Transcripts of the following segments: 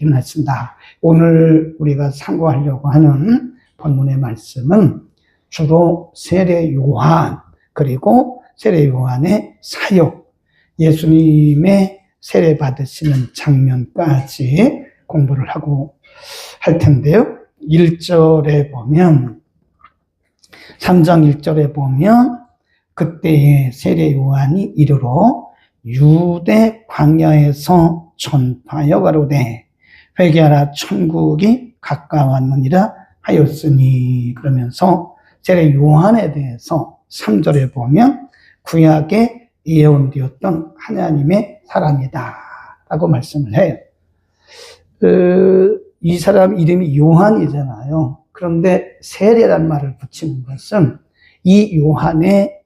일어나신다. 오늘 우리가 상고하려고 하는 본문의 말씀은 주로 세례 요한, 그리고 세례 요한의 사역, 예수님의 세례 받으시는 장면까지 공부를 하고 할 텐데요. 1절에 보면, 3장 1절에 보면, 그때의 세례 요한이 이르러 유대 광야에서 전파하여 가로되 회개하라 천국이 가까웠느니라 하였으니, 그러면서 세례 요한에 대해서 3절에 보면 구약에 예언되었던 하나님의 사람이다 라고 말씀을 해요. 이 사람 이름이 요한이잖아요. 그런데 세례란 말을 붙이는 것은 이 요한의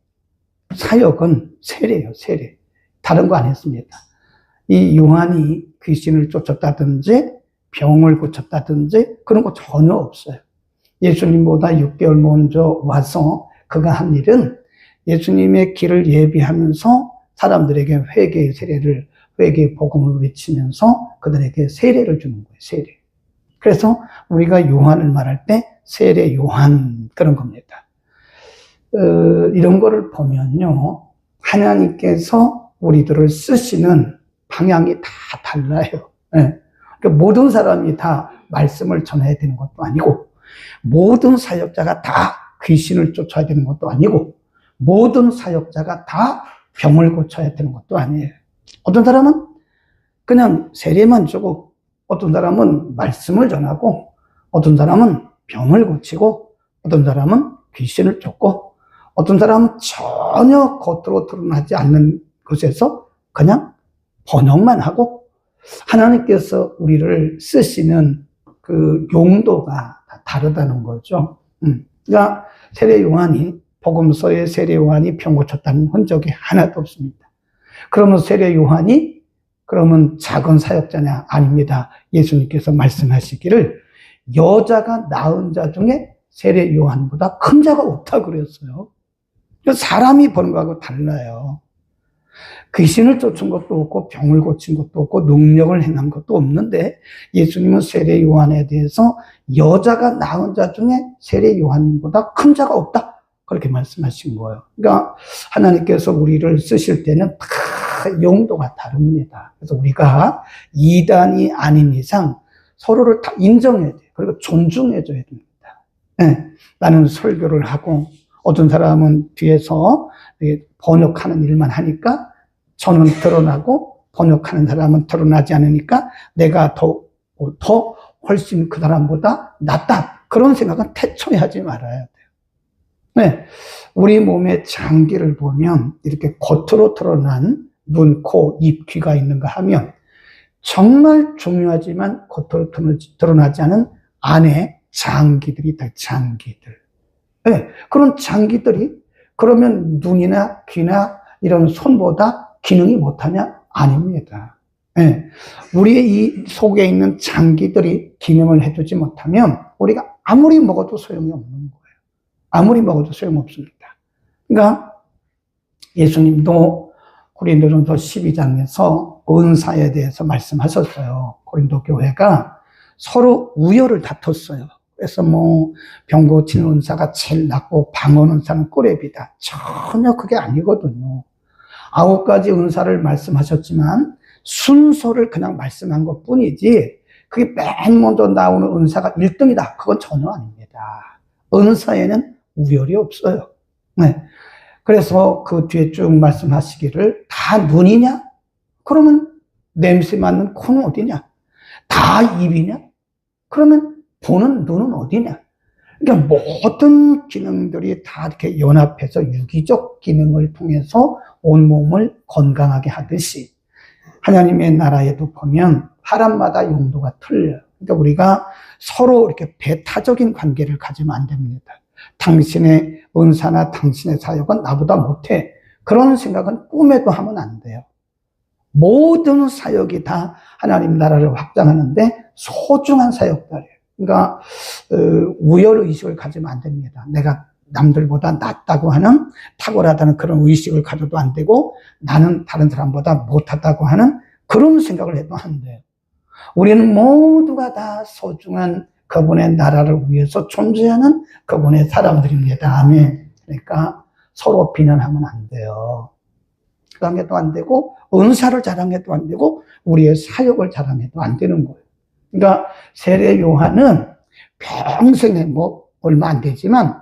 사역은 세례예요, 세례. 다른 거 안 했습니다. 이 요한이 귀신을 쫓았다든지 병을 고쳤다든지 그런 거 전혀 없어요. 예수님보다 6개월 먼저 와서 그가 한 일은 예수님의 길을 예비하면서 사람들에게 회개의 세례를, 회개의 복음을 외치면서 그들에게 세례를 주는 거예요, 세례. 그래서 우리가 요한을 말할 때 세례 요한, 그런 겁니다. 이런 거를 보면요, 하나님께서 우리들을 쓰시는 방향이 다 달라요. 네. 그러니까 모든 사람이 다 말씀을 전해야 되는 것도 아니고, 모든 사역자가 다 귀신을 쫓아야 되는 것도 아니고, 모든 사역자가 다 병을 고쳐야 되는 것도 아니에요. 어떤 사람은 그냥 세례만 주고, 어떤 사람은 말씀을 전하고, 어떤 사람은 병을 고치고, 어떤 사람은 귀신을 쫓고, 어떤 사람은 전혀 겉으로 드러나지 않는 곳에서 그냥 번역만 하고, 하나님께서 우리를 쓰시는 그 용도가 다 다르다는 거죠. 그러니까 세례 요한이, 복음서에 세례 요한이 병 고쳤다는 흔적이 하나도 없습니다. 그러면 세례 요한이 그러면 작은 사역자냐? 아닙니다. 예수님께서 말씀하시기를 여자가 낳은 자 중에 세례 요한보다 큰 자가 없다 그랬어요. 사람이 보는 거하고 달라요. 귀신을 쫓은 것도 없고 병을 고친 것도 없고 능력을 행한 것도 없는데 예수님은 세례 요한에 대해서 여자가 낳은 자 중에 세례 요한보다 큰 자가 없다, 그렇게 말씀하신 거예요. 그러니까 하나님께서 우리를 쓰실 때는 다 용도가 다릅니다. 그래서 우리가 이단이 아닌 이상 서로를 다 인정해야 돼요. 그리고 존중해줘야 됩니다. 네. 나는 설교를 하고 어떤 사람은 뒤에서 번역하는 일만 하니까 저는 드러나고 번역하는 사람은 드러나지 않으니까 내가 더 훨씬 그 사람보다 낫다, 그런 생각은 태초에 하지 말아야 돼요. 네. 우리 몸의 장기를 보면 이렇게 겉으로 드러난 눈, 코, 입, 귀가 있는가 하면 정말 중요하지만 겉으로 드러나지 않은 안에 장기들이 있다, 장기들. 네. 그런 장기들이 그러면 눈이나 귀나 이런 손보다 기능이 못하냐? 아닙니다. 네. 우리의 이 속에 있는 장기들이 기능을 해주지 못하면 우리가 아무리 먹어도 소용이 없는 거예요. 아무리 먹어도 소용없습니다. 그러니까 예수님도 고린도전서 12장에서 은사에 대해서 말씀하셨어요. 고린도 교회가 서로 우열을 다퉜어요. 그래서 병 고치는 은사가 제일 낫고 방언 은사는 꿀앱이다. 전혀 그게 아니거든요. 9가지 은사를 말씀하셨지만 순서를 그냥 말씀한 것 뿐이지 그게 맨 먼저 나오는 은사가 1등이다. 그건 전혀 아닙니다. 은사에는 우열이 없어요. 네. 그래서 그 뒤에 쭉 말씀하시기를 다 눈이냐? 그러면 냄새 맡는 코는 어디냐? 다 입이냐? 그러면 보는 눈은 어디냐? 그러니까 모든 기능들이 다 이렇게 연합해서 유기적 기능을 통해서 온몸을 건강하게 하듯이 하나님의 나라에도 보면 사람마다 용도가 틀려요. 그러니까 우리가 서로 이렇게 배타적인 관계를 가지면 안 됩니다. 당신의 은사나 당신의 사역은 나보다 못해, 그런 생각은 꿈에도 하면 안 돼요. 모든 사역이 다 하나님 나라를 확장하는데 소중한 사역들이에요. 그러니까 우열의식을 가지면 안 됩니다. 내가 남들보다 낫다고 하는 탁월하다는 그런 의식을 가져도 안 되고 나는 다른 사람보다 못하다고 하는 그런 생각을 해도 안 돼요. 우리는 모두가 다 소중한 그분의 나라를 위해서 존재하는 그분의 사람들입니다. 아멘. 그러니까 서로 비난하면 안 돼요. 자랑해도 안 되고, 은사를 자랑해도 안 되고, 우리의 사역을 자랑해도 안 되는 거예요. 그러니까 세례 요한은 평생에 뭐 얼마 안 되지만,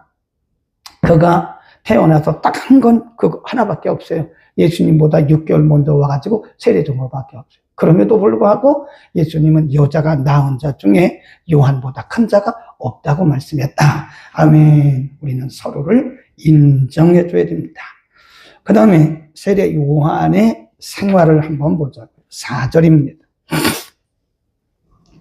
그가 태어나서 딱 한 건 그거 하나밖에 없어요. 예수님보다 6개월 먼저 와가지고 세례 준 것밖에 없어요. 그럼에도 불구하고 예수님은 여자가 낳은 자 중에 요한보다 큰 자가 없다고 말씀했다. 아멘. 우리는 서로를 인정해 줘야 됩니다. 그 다음에 세례 요한의 생활을 한번 보자고요. 4절입니다.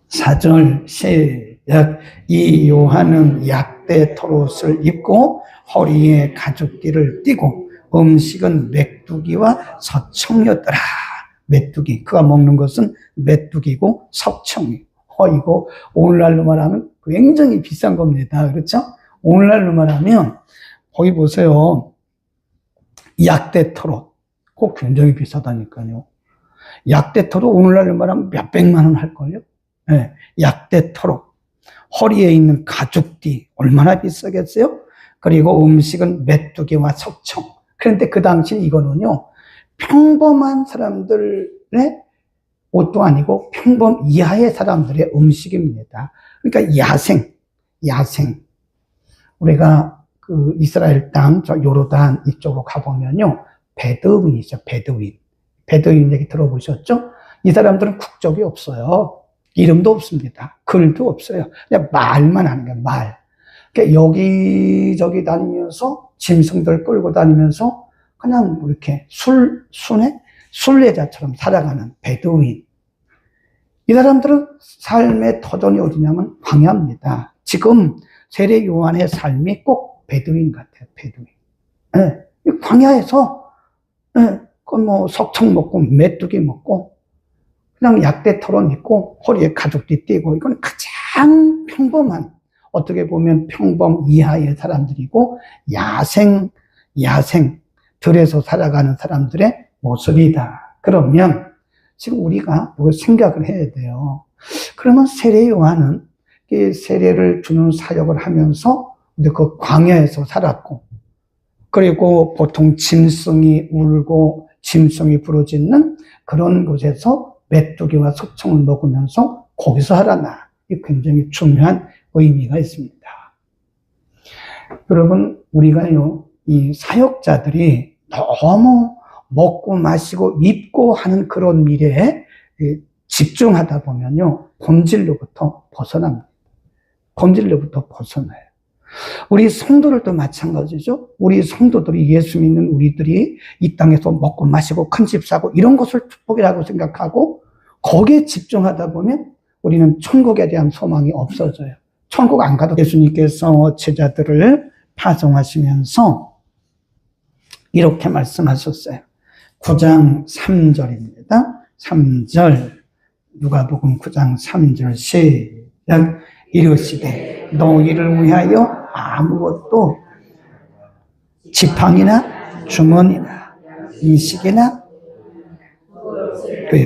4절 시작. 이 요한은 약대 털옷을 입고 허리에 가죽띠를 띠고 음식은 메뚜기와 석청이었더라. 메뚜기, 그가 먹는 것은 메뚜기고 석청이고, 이거 오늘날로 말하면 굉장히 비싼 겁니다. 그렇죠? 오늘날로 말하면 거기 보세요. 약대 털옷, 그거 굉장히 비싸다니까요. 약대 털옷 오늘날로 말하면 몇백만 원 할걸요? 네, 약대 털옷. 허리에 있는 가죽띠 얼마나 비싸겠어요? 그리고 음식은 메뚜기와 석청. 그런데 그 당시 이거는요, 평범한 사람들의 옷도 아니고 평범 이하의 사람들의 음식입니다. 그러니까 야생. 우리가 그 이스라엘 땅, 저 요르단 이쪽으로 가보면요, 베드윈이죠, 베드윈. 베드윈 얘기 들어보셨죠? 이 사람들은 국적이 없어요. 이름도 없습니다. 글도 없어요. 그냥 말만 하는 거예요, 말. 그러니까 여기저기 다니면서 짐승들 끌고 다니면서 그냥 이렇게 순례자처럼 살아가는 베두인. 이 사람들은 삶의 터전이 어디냐면 광야입니다. 지금 세례 요한의 삶이 꼭 베두인 같아요, 베두인. 네, 광야에서, 네, 뭐 석청 먹고 메뚜기 먹고 그냥 약대 털옷 입고 허리에 가죽띠 띠고, 이건 가장 평범한, 어떻게 보면 평범 이하의 사람들이고 야생 들에서 살아가는 사람들의 모습이다. 그러면 지금 우리가 이걸 생각을 해야 돼요. 그러면 세례 요한은 세례를 주는 사역을 하면서 그 광야에서 살았고, 그리고 보통 짐승이 울고 짐승이 부르짖는 그런 곳에서 메뚜기와 석청을 먹으면서 거기서 살아나. 이 굉장히 중요한 의미가 있습니다. 여러분, 우리가요, 이 사역자들이 너무 먹고 마시고 입고 하는 그런 미래에 집중하다 보면요, 본질로부터 벗어납니다. 본질로부터 벗어나요. 우리 성도들도 마찬가지죠. 우리 성도들이, 예수 믿는 우리들이 이 땅에서 먹고 마시고 큰 집 사고 이런 것을 축복이라고 생각하고 거기에 집중하다 보면 우리는 천국에 대한 소망이 없어져요. 천국 안 가도 예수님께서 제자들을 파송하시면서 이렇게 말씀하셨어요. 9장 3절입니다. 3절, 누가복음 9장 3절 시작. 이르시되 너희를 위하여 아무것도 지팡이나 주머니나 인식이나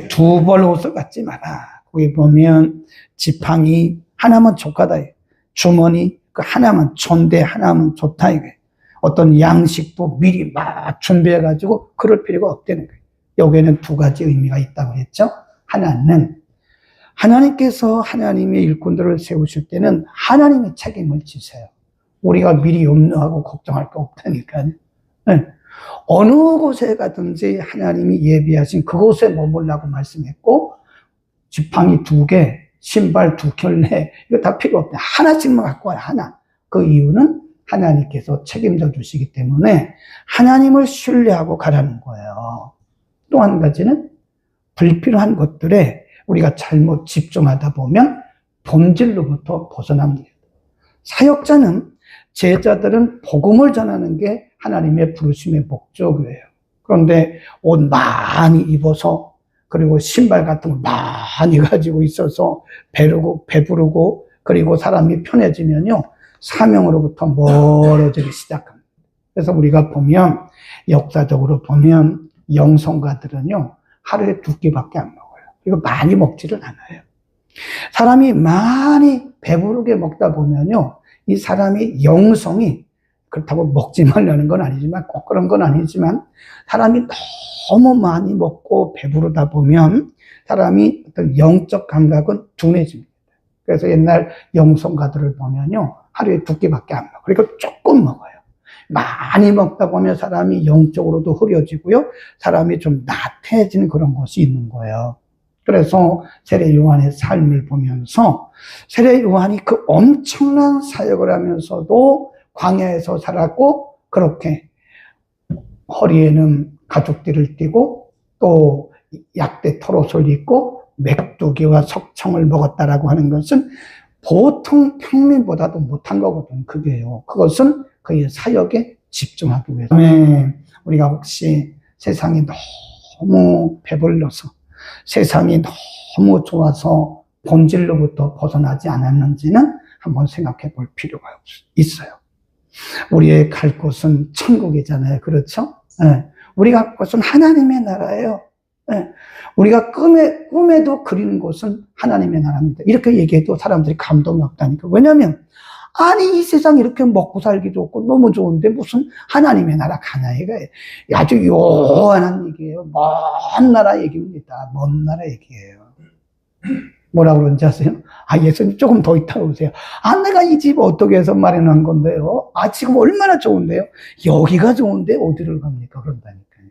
두 벌 옷을 갖지 마라. 거기 보면 지팡이 하나면 족하다. 주머니 그 하나면 존대, 하나면 좋다. 이게 어떤 양식도 미리 막 준비해가지고 그럴 필요가 없다는 거예요. 여기에는 두 가지 의미가 있다고 했죠. 하나는 하나님께서 하나님의 일꾼들을 세우실 때는 하나님의 책임을 지세요. 우리가 미리 염려하고 걱정할 거 없다니까요. 네. 어느 곳에 가든지 하나님이 예비하신 그곳에 머물라고 말씀했고, 지팡이 2개, 신발 2켤레, 이거 다 필요 없다. 하나씩만 갖고 와요, 하나. 그 이유는 하나님께서 책임져 주시기 때문에 하나님을 신뢰하고 가라는 거예요. 또 한 가지는 불필요한 것들에 우리가 잘못 집중하다 보면 본질로부터 벗어납니다. 사역자는, 제자들은 복음을 전하는 게 하나님의 부르심의 목적이에요. 그런데 옷 많이 입어서, 그리고 신발 같은 거 많이 가지고 있어서 배부르고 그리고 사람이 편해지면요, 사명으로부터 멀어지기 시작합니다. 그래서 우리가 보면, 역사적으로 보면 영성가들은요, 하루에 2끼밖에 안 먹어요. 이거 많이 먹지를 않아요. 사람이 많이 배부르게 먹다 보면요, 이 사람이 영성이, 그렇다고 먹지 말라는 건 아니지만, 꼭 그런 건 아니지만, 사람이 너무 많이 먹고 배부르다 보면 사람이 어떤 영적 감각은 둔해집니다. 그래서 옛날 영성가들을 보면요, 하루에 2끼밖에 안 먹어요. 그러니까 조금 먹어요. 많이 먹다 보면 사람이 영적으로도 흐려지고요, 사람이 좀 나태해지는 그런 것이 있는 거예요. 그래서 세례 요한의 삶을 보면서 세례 요한이 그 엄청난 사역을 하면서도 광야에서 살았고, 그렇게 허리에는 가죽띠를 띠고 또 약대 털옷을 입고 메뚜기와 석청을 먹었다라고 하는 것은 보통 평민보다도 못한 거거든. 그게요. 그것은 그의 사역에 집중하기 위해서. 우리가 혹시 세상이 너무 배불러서, 세상이 너무 좋아서 본질로부터 벗어나지 않았는지는 한번 생각해 볼 필요가 있어요. 우리의 갈 곳은 천국이잖아요. 그렇죠? 네. 우리가 갈 곳은 하나님의 나라예요. 네. 우리가 꿈에도 그리는 곳은 하나님의 나라입니다. 이렇게 얘기해도 사람들이 감동이 없다니까. 왜냐면, 아니, 이 세상 이렇게 먹고 살기 좋고 너무 좋은데 무슨 하나님의 나라 가나, 이거 아주 요한한 얘기예요. 먼 나라 얘기입니다. 먼 나라 얘기예요. 뭐라고 그런지 아세요? 예수님 조금 더 있다 오세요. 내가 이 집 어떻게 해서 마련한 건데요? 지금 얼마나 좋은데요? 여기가 좋은데 어디를 갑니까? 그런다니까요.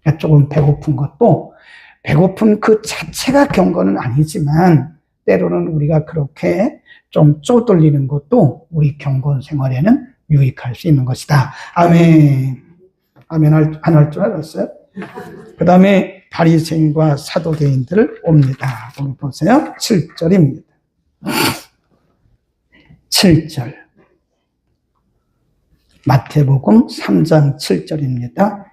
그러니까 조금 배고픈 것도, 배고픈 그 자체가 경건은 아니지만, 때로는 우리가 그렇게 좀 쪼들리는 것도 우리 경건 생활에는 유익할 수 있는 것이다. 아멘. 아멘 안 할 줄 알았어요? 그 다음에 바리새인과 사도개인들 옵니다. 여기 보세요. 7절입니다. 7절. 마태복음 3장 7절입니다.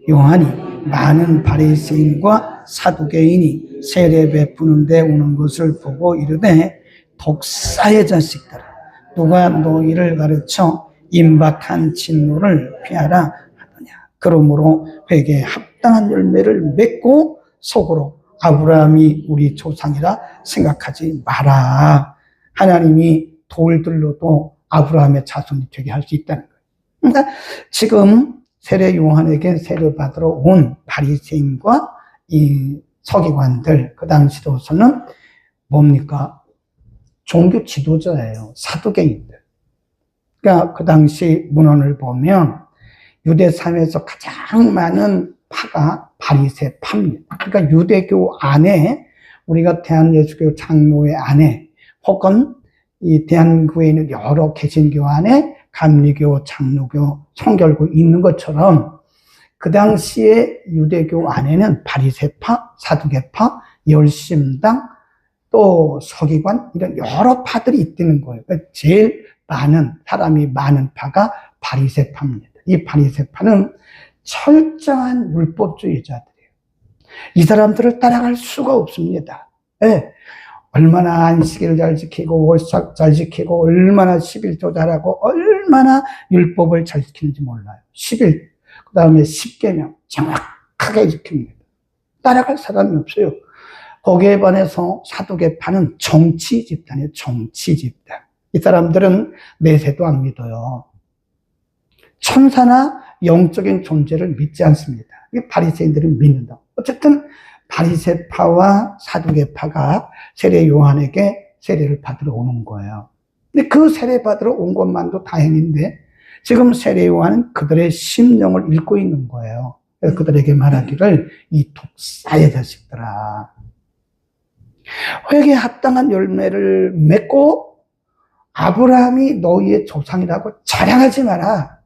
요한이 많은 바리새인과 사두개인이 세례 베푸는 데 오는 것을 보고 이르되, 독사의 자식들아, 누가 너희를 가르쳐 임박한 진노를 피하라 하더냐. 그러므로 회개에 합당한 열매를 맺고 속으로 아브라함이 우리 조상이라 생각하지 마라. 하나님이 돌들로도 아브라함의 자손이 되게 할 수 있다는 거예요. 그러니까 지금 세례 요한에게 세례 받으러 온 바리새인과 이 서기관들, 그 당시로서는 뭡니까? 종교 지도자예요. 사두개인들. 그러니까 그 당시 문헌을 보면 유대 사회에서 가장 많은 파가 바리새파입니다. 그러니까 유대교 안에, 우리가 대한예수교 장로회 안에, 혹은 이 대한민국에 있는 여러 개신교 안에 감리교, 장로교, 성결교 있는 것처럼 그 당시에 유대교 안에는 바리새파, 사두개파, 열심당, 또 서기관, 이런 여러 파들이 있다는 거예요. 그러니까 제일 많은, 사람이 많은 파가 바리새파입니다. 이 바리새파는 철저한 율법주의자들이에요. 이 사람들을 따라갈 수가 없습니다. 네. 얼마나 안식일을 잘 지키고 월삭 잘 지키고 얼마나 11조 잘하고 얼마나 율법을 잘 지키는지 몰라요. 11, 그 다음에 10계명 정확하게 지킵니다. 따라갈 사람이 없어요. 거기에 반해서 사두개파는 정치 집단이에요. 정치 집단. 이 사람들은 내세도 안 믿어요. 천사나 영적인 존재를 믿지 않습니다. 이 바리새인들은 믿는다. 어쨌든 바리새파와 사두개파가 세례 요한에게 세례를 받으러 오는 거예요. 근데 그 세례 받으러 온 것만도 다행인데 지금 세례 요한은 그들의 심령을 읽고 있는 거예요. 그래서 그들에게 말하기를, 이 독사의 자식들아, 회개에 합당한 열매를 맺고 아브라함이 너희의 조상이라고 자랑하지 마라.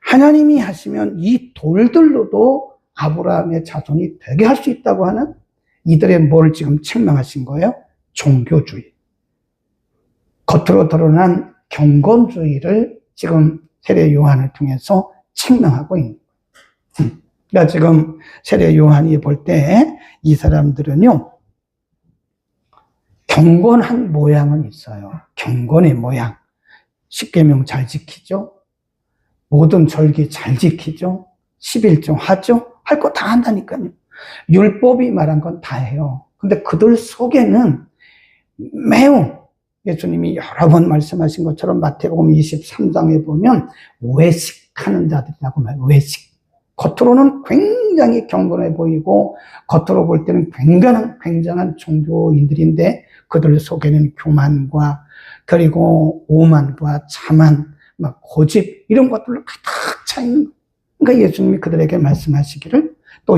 하나님이 하시면 이 돌들로도 아브라함의 자손이 되게 할 수 있다고 하는 이들의 뭘 지금 책망하신 거예요? 종교주의. 겉으로 드러난 경건주의를 지금 세례 요한을 통해서 책망하고 있는 거예요. 그러니까 지금 세례 요한이 볼 때 이 사람들은요, 경건한 모양은 있어요. 경건의 모양. 십계명 잘 지키죠? 모든 절기 잘 지키죠? 11조 하죠? 할 거 다 한다니까요. 율법이 말한 건 다예요. 근데 그들 속에는 매우 예수님이 여러 번 말씀하신 것처럼 마태복음 23장에 보면 외식하는 자들이라고 말해요. 외식. 겉으로는 굉장히 경건해 보이고 겉으로 볼 때는 굉장한 종교인들인데 그들 속에는 교만과 그리고 오만과 자만, 막 고집 이런 것들로 가득 차 있는 거예요. 그러니까 예수님이 그들에게 말씀하시기를 또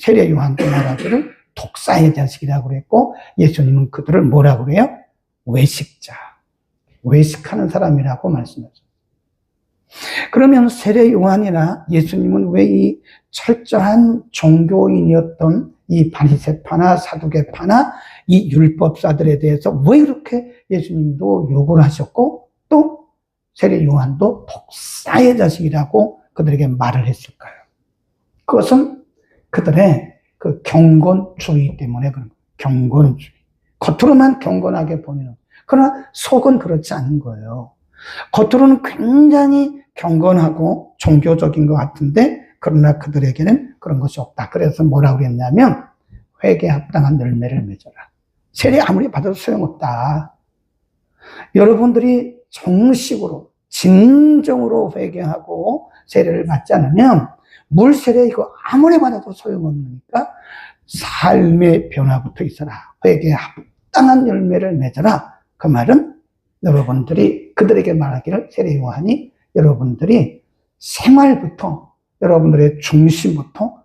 세례 요한도 말하기를 독사의 자식이라고 그랬고 예수님은 그들을 뭐라고 그래요? 외식자, 외식하는 사람이라고 말씀하셨어요. 그러면 세례 요한이나 예수님은 왜 이 철저한 종교인이었던 이 바리새파나 사두개파나 이 율법사들에 대해서 왜 이렇게 예수님도 욕을 하셨고 또 세례 요한도 독사의 자식이라고 그들에게 말을 했을까요? 그것은 그들의 그 경건주의 때문에 그런 거예요. 경건주의. 겉으로만 경건하게 보이는. 그러나 속은 그렇지 않은 거예요. 겉으로는 굉장히 경건하고 종교적인 것 같은데 그러나 그들에게는 그런 것이 없다. 그래서 뭐라고 그랬냐면 회개에 합당한 열매를 맺어라. 세례 아무리 받아도 소용없다. 여러분들이 정식으로 진정으로 회개하고 세례를 받지 않으면 물세례 이거 아무리 받아도 소용없으니까 삶의 변화부터 있어라. 회개에 합당한 열매를 맺어라. 그 말은 여러분들이 그들에게 말하기를 세례 요한이 여러분들이 생활부터 여러분들의 중심부터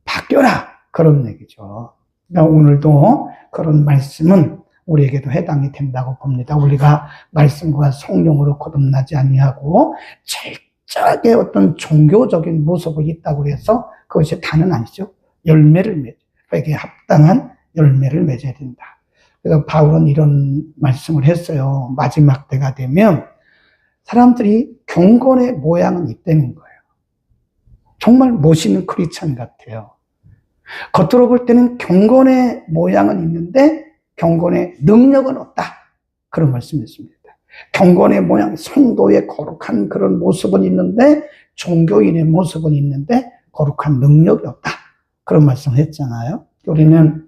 바뀌어라. 그런 얘기죠. 그러니까 오늘도 그런 말씀은 우리에게도 해당이 된다고 봅니다. 우리가 말씀과 성령으로 거듭나지 아니하고 철저하게 어떤 종교적인 모습이 있다고 해서 그것이 다는 아니죠. 열매를 맺어. 회개에 합당한 열매를 맺어야 된다. 그래서 바울은 이런 말씀을 했어요. 마지막 때가 되면 사람들이 경건의 모양은 있다는 거예요. 정말 멋있는 크리스찬 같아요. 겉으로 볼 때는 경건의 모양은 있는데 경건의 능력은 없다. 그런 말씀이었습니다. 경건의 모양, 성도의 거룩한 그런 모습은 있는데 종교인의 모습은 있는데 거룩한 능력이 없다. 그런 말씀을 했잖아요. 우리는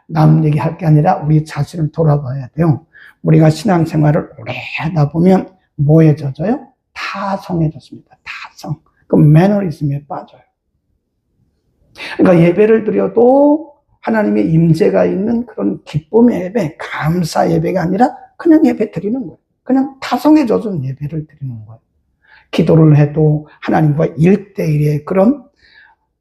남 얘기할 게 아니라 우리 자신을 돌아봐야 돼요. 우리가 신앙생활을 오래 하다 보면 뭐에 젖어요? 타성에 젖습니다. 타성. 그 매너리즘에 빠져요. 그러니까 예배를 드려도 하나님의 임재가 있는 그런 기쁨의 예배, 감사 예배가 아니라 그냥 예배 드리는 거예요. 그냥 타성에 젖은 예배를 드리는 거예요. 기도를 해도 하나님과 1대1의 그런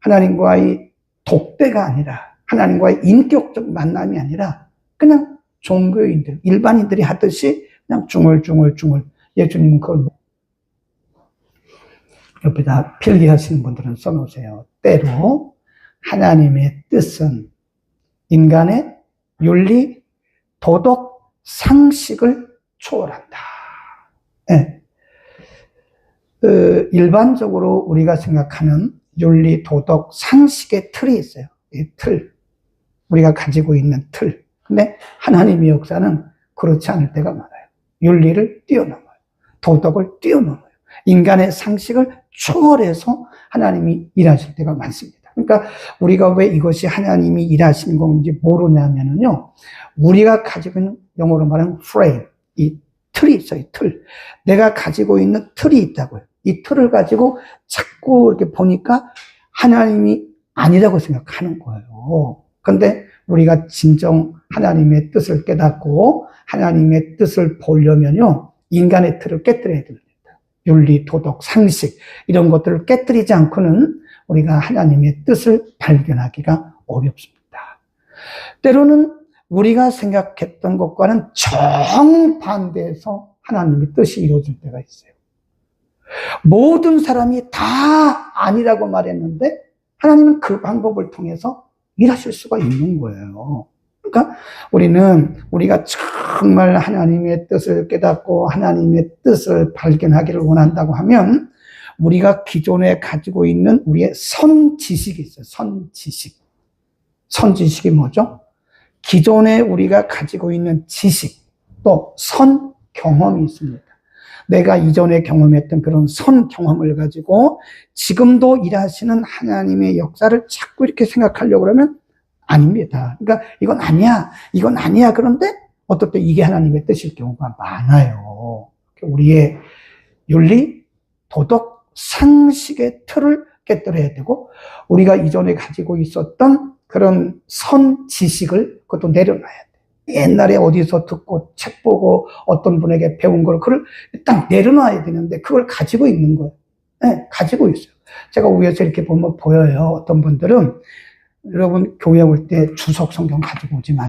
하나님과의 독대가 아니라 하나님과의 인격적 만남이 아니라 그냥 종교인들, 일반인들이 하듯이 그냥 중얼중얼 예수님은 그걸 옆에다 필기하시는 분들은 써놓으세요. 때로 하나님의 뜻은 인간의 윤리, 도덕, 상식을 초월한다. 네. 일반적으로 우리가 생각하는 윤리, 도덕, 상식의 틀이 있어요. 이 틀. 우리가 가지고 있는 틀. 근데 하나님의 역사는 그렇지 않을 때가 많아요. 윤리를 뛰어넘어요. 도덕을 뛰어넘어요. 인간의 상식을 초월해서 하나님이 일하실 때가 많습니다. 그러니까 우리가 왜 이것이 하나님이 일하시는 건지 모르냐면요. 우리가 가지고 있는 영어로 말하는 frame, 이 틀이 있어요. 틀. 내가 가지고 있는 틀이 있다고요. 이 틀을 가지고 자꾸 이렇게 보니까 하나님이 아니라고 생각하는 거예요. 그런데 우리가 진정 하나님의 뜻을 깨닫고 하나님의 뜻을 보려면요. 인간의 틀을 깨뜨려야 됩니다. 윤리, 도덕, 상식 이런 것들을 깨뜨리지 않고는 우리가 하나님의 뜻을 발견하기가 어렵습니다. 때로는 우리가 생각했던 것과는 정반대해서 하나님의 뜻이 이루어질 때가 있어요. 모든 사람이 다 아니라고 말했는데 하나님은 그 방법을 통해서 일하실 수가 있는 거예요. 그러니까 우리가 정말 하나님의 뜻을 깨닫고 하나님의 뜻을 발견하기를 원한다고 하면 우리가 기존에 가지고 있는 우리의 선지식이 있어요. 선지식. 선지식이 뭐죠? 기존에 우리가 가지고 있는 지식, 또 선경험이 있습니다. 내가 이전에 경험했던 그런 선 경험을 가지고 지금도 일하시는 하나님의 역사를 자꾸 이렇게 생각하려고 그러면 아닙니다. 그러니까 이건 아니야, 이건 아니야. 그런데 어떨 때 이게 하나님의 뜻일 경우가 많아요. 우리의 윤리, 도덕, 상식의 틀을 깨뜨려야 되고, 우리가 이전에 가지고 있었던 그런 선 지식을 그것도 내려놔야 돼. 옛날에 어디서 듣고 책 보고 어떤 분에게 배운 걸 그걸 딱 내려놔야 되는데 그걸 가지고 있는 거예요. 네, 가지고 있어요. 제가 위에서 이렇게 보면 보여요. 어떤 분들은 여러분 교회 올 때 주석 성경 가지고 오지 마세요.